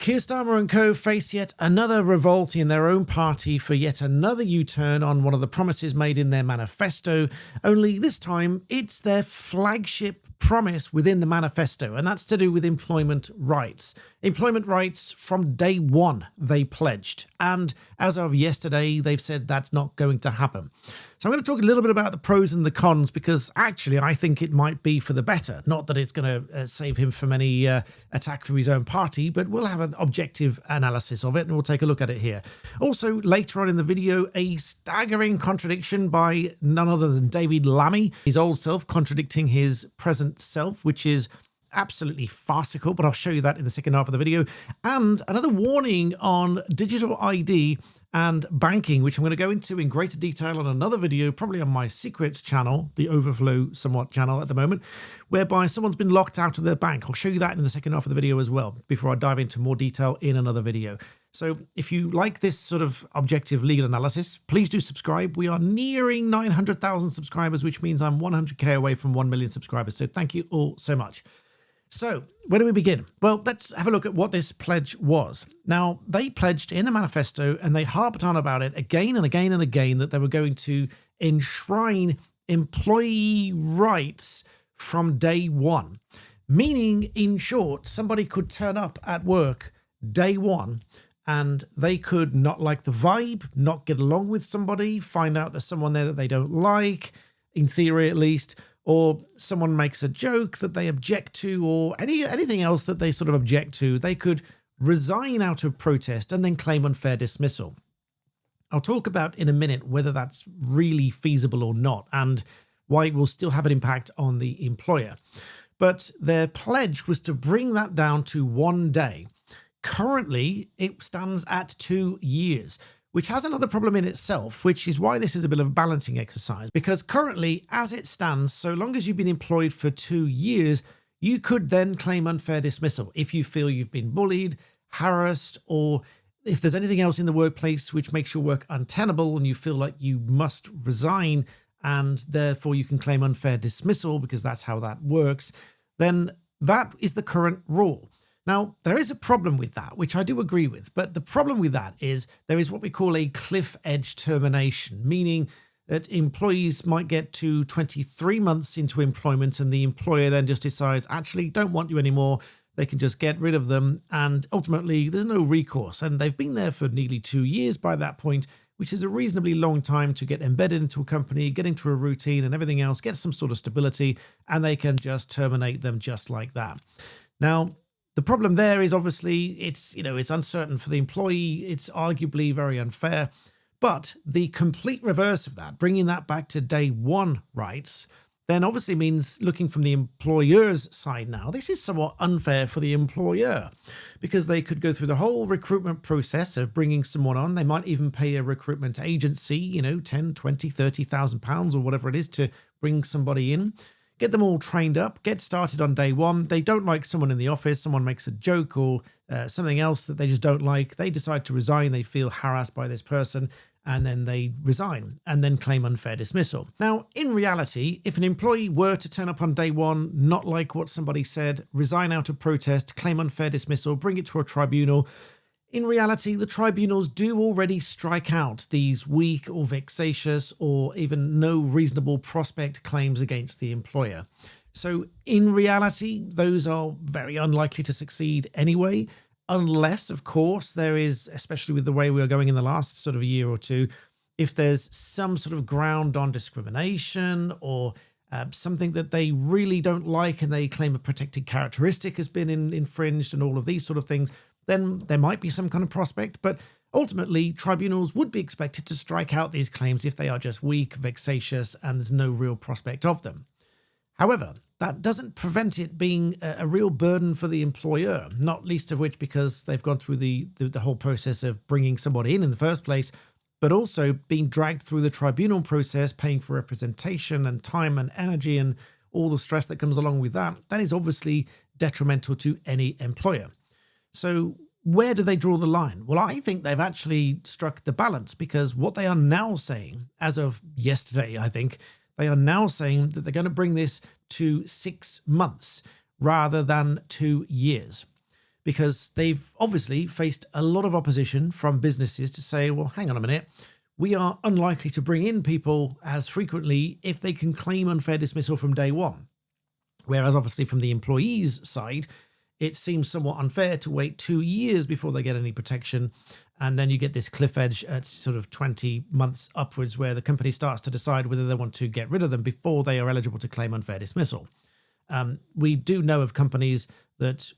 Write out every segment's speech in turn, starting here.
Keir Starmer and co face yet another revolt in their own party for yet another U-turn on one of the promises made in their manifesto, only this time it's their flagship promise within the manifesto, and that's to do with employment rights. Employment rights from day one they pledged, and as of yesterday they've said that's not going to happen. So I'm going to talk a little bit about the pros and the cons, because actually I think it might be for the better. Not that it's going to save him from any attack from his own party, but we'll have an objective analysis of it and we'll take a look at it here. Also, later on in the video, a staggering contradiction by none other than David Lammy, his old self contradicting his present self, which is absolutely farcical, but I'll show you that in the second half of the video. And another warning on digital ID and banking, which I'm going to go into in greater detail on another video, probably on my secrets channel, the Overflow somewhat channel at the moment, whereby someone's been locked out of their bank. I'll show you that in the second half of the video as well, before I dive into more detail in another video. So if you like this sort of objective legal analysis, please do subscribe. We are nearing 900,000 subscribers, which means I'm 100k away from 1 million subscribers. So thank you all so much. So where do we begin? Well, let's have a look at what this pledge was. Now, they pledged in the manifesto, and they harped on about it again and again and again, that they were going to enshrine employee rights from day one. Meaning, in short, somebody could turn up at work day one and they could not like the vibe, not get along with somebody, find out there's someone there that they don't like, in theory at least, or someone makes a joke that they object to, or anything else that they sort of object to. They could resign out of protest and then claim unfair dismissal. I'll talk about in a minute whether that's really feasible or not, and why it will still have an impact on the employer. But their pledge was to bring that down to 1 day. Currently, it stands at 2 years, which has another problem in itself, which is why this is a bit of a balancing exercise. Because currently, as it stands, so long as you've been employed for 2 years, you could then claim unfair dismissal if you feel you've been bullied, harassed, or if there's anything else in the workplace which makes your work untenable and you feel like you must resign, and therefore you can claim unfair dismissal because that's how that works, then that is the current rule. Now, there is a problem with that, which I do agree with, but the problem with that is there is what we call a cliff edge termination, meaning that employees might get to 23 months into employment and the employer then just decides, actually, don't want you anymore. They can just get rid of them, and ultimately there's no recourse. And they've been there for nearly 2 years by that point, which is a reasonably long time to get embedded into a company, get into a routine and everything else, get some sort of stability, and they can just terminate them just like that. Now, the problem there is obviously it's uncertain for the employee. It's arguably very unfair. But the complete reverse of that, bringing that back to day one rights, then obviously means, looking from the employer's side now, this is somewhat unfair for the employer, because they could go through the whole recruitment process of bringing someone on. They might even pay a recruitment agency, 10, 20, 30,000 pounds or whatever it is to bring somebody in. Get them all trained up, get started on day one. They don't like someone in the office, someone makes a joke or something else that they just don't like. They decide to resign, they feel harassed by this person, and then they resign and then claim unfair dismissal. Now, in reality, if an employee were to turn up on day one, not like what somebody said, resign out of protest, claim unfair dismissal, bring it to a tribunal, in reality, the tribunals do already strike out these weak or vexatious or even no reasonable prospect claims against the employer. So in reality, those are very unlikely to succeed anyway, unless, of course, there is, especially with the way we are going in the last sort of year or two, if there's some sort of ground on discrimination or something that they really don't like and they claim a protected characteristic has been infringed and all of these sort of things, then there might be some kind of prospect. But ultimately, tribunals would be expected to strike out these claims if they are just weak, vexatious, and there's no real prospect of them. However, that doesn't prevent it being a real burden for the employer, not least of which because they've gone through the whole process of bringing somebody in the first place, but also being dragged through the tribunal process, paying for representation and time and energy and all the stress that comes along with that. That is obviously detrimental to any employer. So where do they draw the line? Well, I think they've actually struck the balance, because what they are now saying, as of yesterday, I think, they are now saying that they're going to bring this to 6 months rather than 2 years. because they've obviously faced a lot of opposition from businesses to say, well, hang on a minute, we are unlikely to bring in people as frequently if they can claim unfair dismissal from day one. Whereas obviously from the employees' side, it seems somewhat unfair to wait 2 years before they get any protection. And then you get this cliff edge at sort of 20 months upwards where the company starts to decide whether they want to get rid of them before they are eligible to claim unfair dismissal. We do know of companies that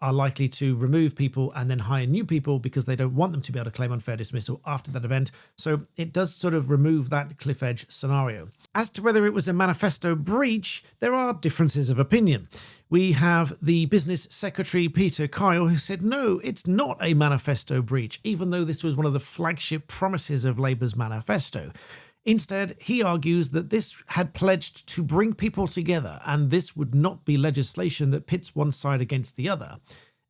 are likely to remove people and then hire new people because they don't want them to be able to claim unfair dismissal after that event. So it does sort of remove that cliff edge scenario. As to whether it was a manifesto breach, there are differences of opinion. We have the business secretary, Peter Kyle, who said, no, it's not a manifesto breach, even though this was one of the flagship promises of Labour's manifesto. Instead, he argues that this had pledged to bring people together, and this would not be legislation that pits one side against the other,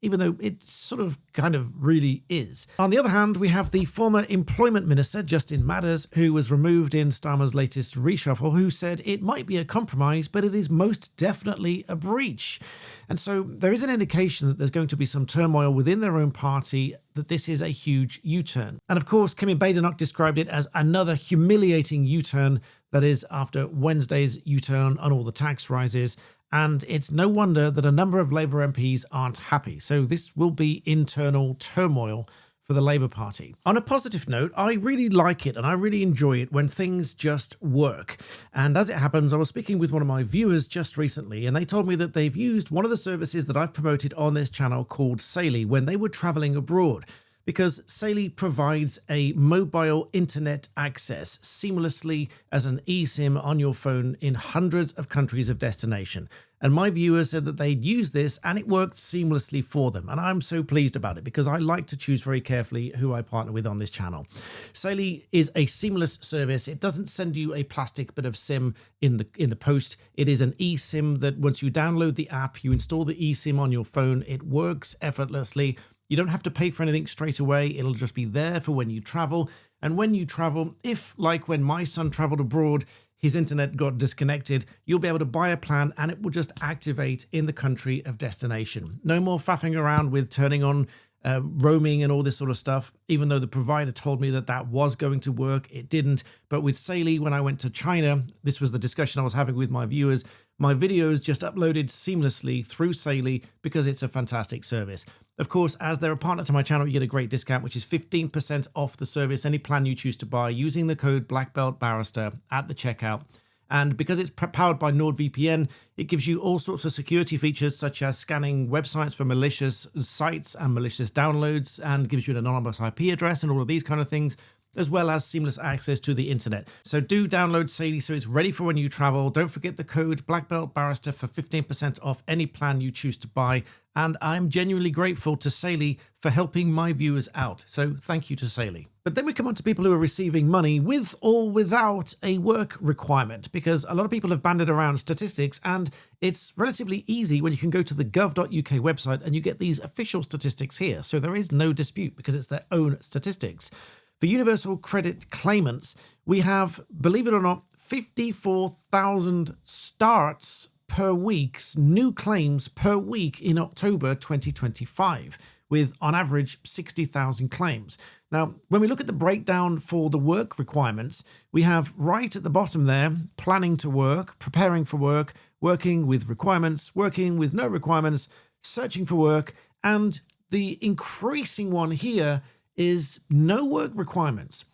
even though it sort of kind of really is. On the other hand, we have the former employment minister, Justin Matters, who was removed in Starmer's latest reshuffle, who said it might be a compromise, but it is most definitely a breach. And so there is an indication that there's going to be some turmoil within their own party, that this is a huge U-turn. And of course, Kimi Badenoch described it as another humiliating U-turn, that is after Wednesday's U-turn on all the tax rises. And it's no wonder that a number of Labour MPs aren't happy. So this will be internal turmoil for the Labour Party. On a positive note, I really like it and I really enjoy it when things just work. And as it happens, I was speaking with one of my viewers just recently, and they told me that they've used one of the services that I've promoted on this channel called Saily when they were traveling abroad, because Saily provides a mobile internet access seamlessly as an eSIM on your phone in hundreds of countries of destination. And my viewers said that they'd used this and it worked seamlessly for them. And I'm so pleased about it because I like to choose very carefully who I partner with on this channel. Saily is a seamless service. It doesn't send you a plastic bit of SIM in the post. It is an eSIM that once you download the app, you install the eSIM on your phone, it works effortlessly. You don't have to pay for anything straight away. It'll just be there for when you travel. And when you travel, if like when my son traveled abroad, his internet got disconnected, you'll be able to buy a plan and it will just activate in the country of destination. No more faffing around with turning on roaming and all this sort of stuff. Even though the provider told me that that was going to work, it didn't. But with Saily, when I went to China, this was the discussion I was having with my viewers. My videos just uploaded seamlessly through Saily because it's a fantastic service. Of course, as they're a partner to my channel, you get a great discount, which is 15% off the service, any plan you choose to buy, using the code BlackBeltBarrister at the checkout. And because it's powered by NordVPN, it gives you all sorts of security features, such as scanning websites for malicious sites and malicious downloads, and gives you an anonymous IP address and all of these kind of things, as well as seamless access to the internet. So do download Saily so it's ready for when you travel. Don't forget the code BlackBeltBarrister for 15% off any plan you choose to buy. And I'm genuinely grateful to Saily for helping my viewers out. So thank you to Saily. But then we come on to people who are receiving money with or without a work requirement, because a lot of people have banded around statistics, and it's relatively easy when you can go to the gov.uk website and you get these official statistics here. So there is no dispute because it's their own statistics. For universal credit claimants, we have, believe it or not, 54,000 starts per week, new claims per week in October 2025, with on average 60,000 claims. Now, when we look at the breakdown for the work requirements, we have right at the bottom there, planning to work, preparing for work, working with requirements, working with no requirements, searching for work, and the increasing one here is no work requirements.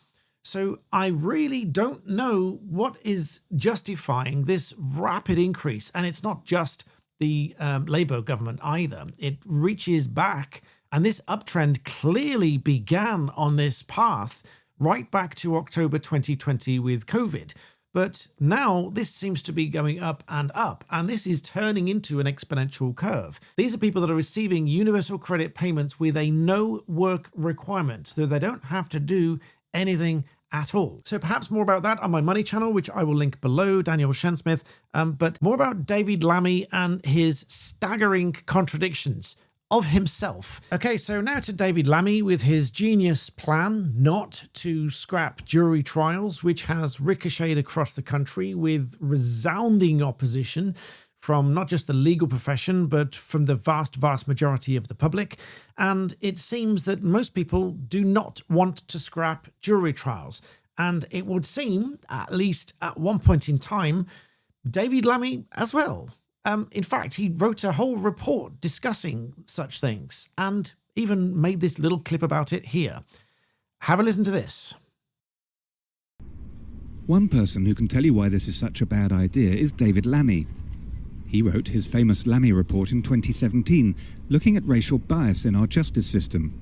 So I really don't know what is justifying this rapid increase. And it's not just the Labour government either. It reaches back, and this uptrend clearly began on this path right back to October 2020 with COVID. But now this seems to be going up, and this is turning into an exponential curve. These are people that are receiving universal credit payments with a no work requirement, so they don't have to do anything at all. So perhaps more about that on my money channel, which I will link below, Daniel Shensmith, but more about David Lammy and his staggering contradictions of himself. Okay, so now to David Lammy with his genius plan not to scrap jury trials, which has ricocheted across the country with resounding opposition from not just the legal profession, but from the vast majority of the public. And it seems that most people do not want to scrap jury trials. And it would seem, at least at one point in time, David Lammy as well. In fact, he wrote a whole report discussing such things and even made this little clip about it here. Have a listen to this. One person who can tell you why this is such a bad idea is David Lammy. He wrote his famous Lammy report in 2017, looking at racial bias in our justice system.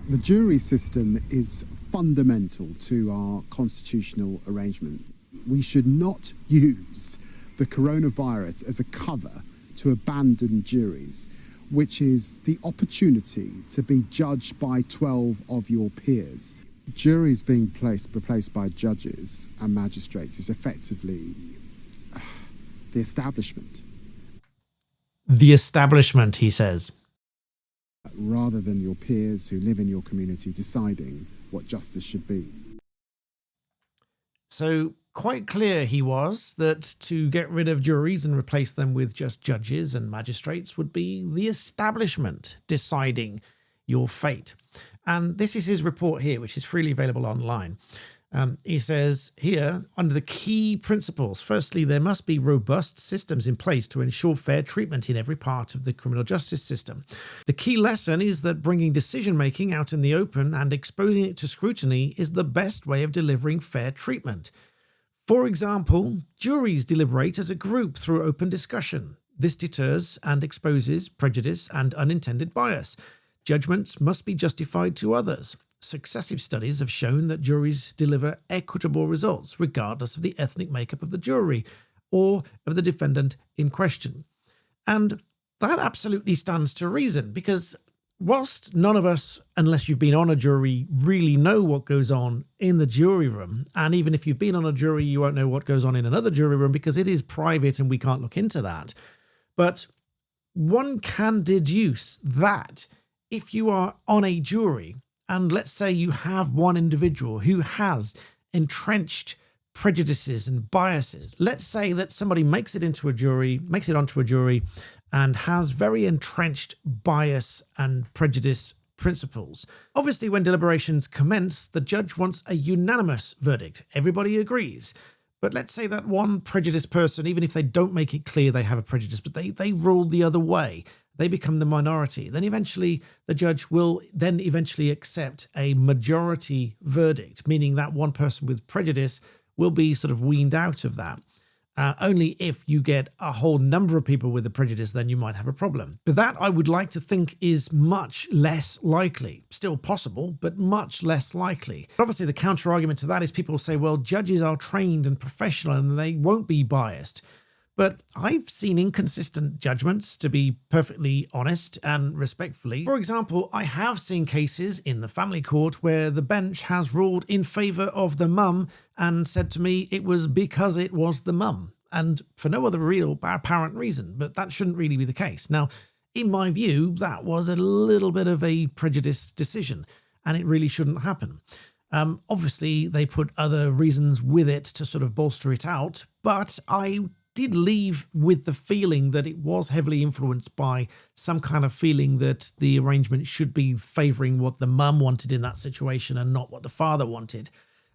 The jury system is fundamental to our constitutional arrangement. We should not use the coronavirus as a cover to abandon juries, which is the opportunity to be judged by 12 of your peers. Juries being replaced by judges and magistrates is effectively the establishment. The establishment, he says. Rather than your peers who live in your community deciding what justice should be. So quite clear he was that to get rid of juries and replace them with just judges and magistrates would be the establishment deciding your fate. And this is his report here, which is freely available online. He says here, under the key principles, firstly, there must be robust systems in place to ensure fair treatment in every part of the criminal justice system. The key lesson is that bringing decision-making out in the open and exposing it to scrutiny is the best way of delivering fair treatment. For example, juries deliberate as a group through open discussion. This deters and exposes prejudice and unintended bias. Judgments must be justified to others. Successive studies have shown that juries deliver equitable results regardless of the ethnic makeup of the jury or of the defendant in question. And that absolutely stands to reason, because whilst none of us, unless you've been on a jury, really know what goes on in the jury room, and even if you've been on a jury, you won't know what goes on in another jury room because it is private and we can't look into that. But one can deduce that if you are on a jury, and let's say you have one individual who has entrenched prejudices and biases, let's say that somebody makes it onto a jury and has very entrenched bias and prejudice principles. Obviously, when deliberations commence, the judge wants a unanimous verdict. Everybody agrees. But let's say that one prejudiced person, even if they don't make it clear they have a prejudice, but they rule the other way, they become the minority. Then eventually the judge will then eventually accept a majority verdict, meaning that one person with prejudice will be sort of weaned out of that. Only if you get a whole number of people with a prejudice, then you might have a problem. But that, I would like to think, is much less likely. Still possible, but much less likely. But obviously, the counter argument to that is people say, well, judges are trained and professional and they won't be biased. But I've seen inconsistent judgments, to be perfectly honest and respectfully. For example, I have seen cases in the family court where the bench has ruled in favour of the mum and said to me it was because it was the mum, and for no other real apparent reason, but that shouldn't really be the case. Now, in my view, that was a little bit of a prejudiced decision, and it really shouldn't happen. Obviously, they put other reasons with it to sort of bolster it out, but I did leave with the feeling that it was heavily influenced by some kind of feeling that the arrangement should be favouring what the mum wanted in that situation and not what the father wanted.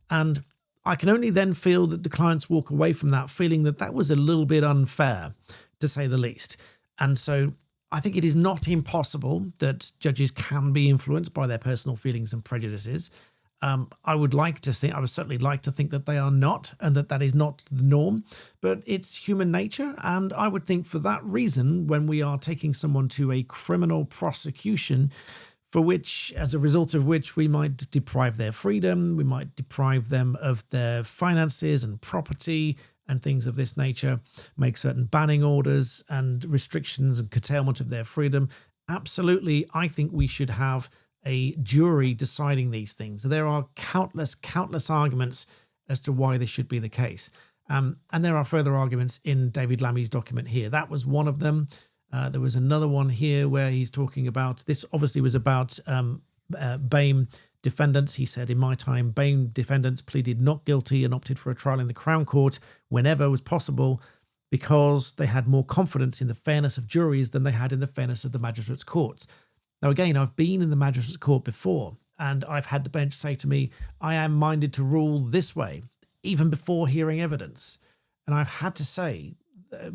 And I can only then feel that the clients walk away from that feeling that that was a little bit unfair, to say the least. And so I think it is not impossible that judges can be influenced by their personal feelings and prejudices. I would certainly like to think that they are not, and that is not the norm, but it's human nature. And I would think for that reason, when we are taking someone to a criminal prosecution, for which, as a result of which, we might deprive their freedom, we might deprive them of their finances and property and things of this nature, make certain banning orders and restrictions and curtailment of their freedom. Absolutely, I think we should have a jury deciding these things. There are countless arguments as to why this should be the case. And there are further arguments in David Lammy's document here. That was one of them. There was another one here where he's talking about, this obviously was about BAME defendants. He said, in my time, BAME defendants pleaded not guilty and opted for a trial in the Crown Court whenever was possible. because they had more confidence in the fairness of juries than they had in the fairness of the magistrates' courts. Now, again, I've been in the magistrates' court before, and I've had the bench say to me, I am minded to rule this way, even before hearing evidence. And I've had to say,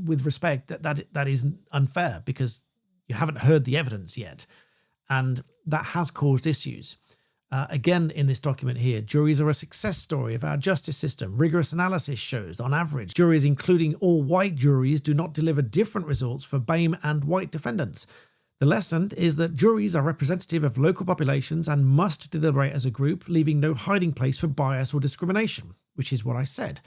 with respect, that is unfair because you haven't heard the evidence yet. And that has caused issues. Again, in this document here, juries are a success story of our justice system. Rigorous analysis shows, on average, juries, including all white juries, do not deliver different results for BAME and white defendants. The lesson is that juries are representative of local populations and must deliberate as a group, leaving no hiding place for bias or discrimination, which is what I said.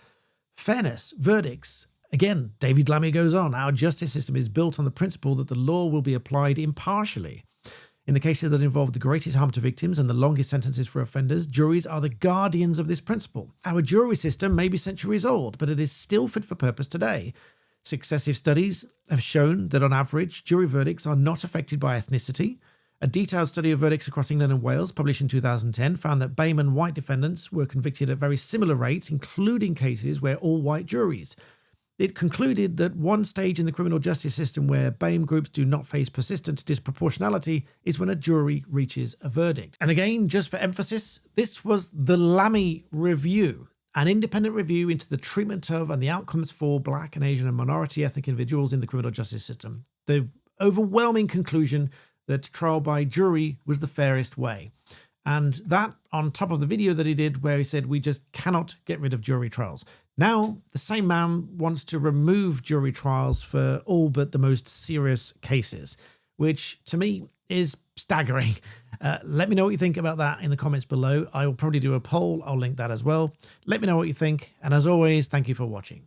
Fairness, verdicts. Again, David Lammy goes on, our justice system is built on the principle that the law will be applied impartially. In the cases that involve the greatest harm to victims and the longest sentences for offenders, juries are the guardians of this principle. Our jury system may be centuries old, but it is still fit for purpose today. Successive studies have shown that on average, jury verdicts are not affected by ethnicity. A detailed study of verdicts across England and Wales, published in 2010, found that BAME and white defendants were convicted at very similar rates, including cases where all white juries. It concluded that one stage in the criminal justice system where BAME groups do not face persistent disproportionality is when a jury reaches a verdict. And again, just for emphasis, this was the Lammy Review, an independent review into the treatment of and the outcomes for Black and Asian and minority ethnic individuals in the criminal justice system. The overwhelming conclusion that trial by jury was the fairest way. And that on top of the video that he did where he said we just cannot get rid of jury trials. Now, the same man wants to remove jury trials for all but the most serious cases, which to me is staggering. Let me know what you think about that in the comments below. I will probably do a poll. I'll link that as well. Let me know what you think. And as always, thank you for watching.